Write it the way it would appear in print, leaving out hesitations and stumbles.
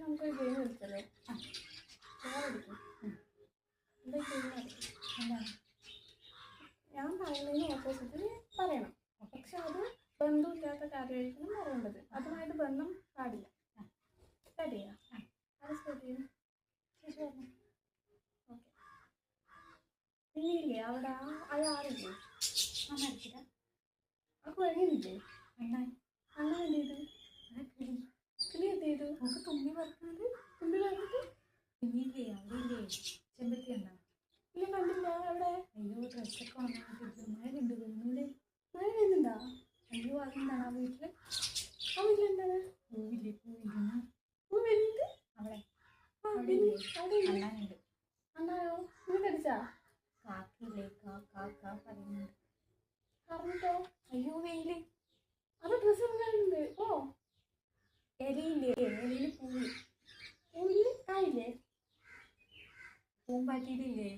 നമുക്കൊരു ഗെയിം കളിച്ചല്ലേ? ചോറടിക്കും. എന്താ ചെയ്യുന്നത്? എന്താണ്? ഞാൻ പറയുന്നതിന് ഓപ്പോസിറ്റ് പറയണം. പക്ഷെ അത് ബന്ധമില്ലാത്ത കാര്യമായിരിക്കണം പറയേണ്ടത്. അതുമായിട്ട് ബന്ധം പാടില്ല. സ്റ്റാർട്ട് ചെയ്യാം. അത് സ്റ്റാർട്ട് ചെയ്യും. ചേച്ചി പറഞ്ഞു. ഓക്കെ. പിന്നെ ഇല്ലേ അവിടെ അയാളില്ലേ? ആ മരിച്ചില്ല. അപ്പോൾ എങ്ങനെയില്ലേ അണ്ണൻ? അണ്ണൻ എന്ത് ചെയ്തു? കിളി എന്ത് ചെയ്തു? നമുക്ക് തുമ്പി പറക്കുന്നത്. തുമ്പി പറഞ്ഞിട്ട് പിന്നില്ലേ അവിടെ ഇല്ലേ ചെമ്പത്തി അണ്ണ? ഇല്ല കണ്ടില്ല. അവിടെ അയ്യോ ഡ്രസ്സൊക്കെ ഉണങ്ങാൻ മഴ ഉണ്ട് തോന്നുന്നൂടെ? മഴ പെയ്യുന്നുണ്ടാ? അയ്യോ അതെന്താണ് ആ വീട്ടില്? ആ വീട്ടിലെന്താണ്? പൂവില്ലേ? പൂവില്ല. പൂ വരുന്നുണ്ട് അവിടെ. അവിടെ അണ്ണാനുണ്ട്. അണ്ണായോ? നീ കടിച്ചാ? കാക്കില്ലേ? കാ പറയുന്നുണ്ട്. പറഞ്ഞിട്ടോ? അയ്യോ വെയില്. അത് ഡ്രസ്സ് ഉണ്ട്. ഓ എലിയില്ലേ? എലിയിൽ പൂവ്. പൂവില് കായില്ലേ? പൂമ്പാറ്റിയിലില്ലേ?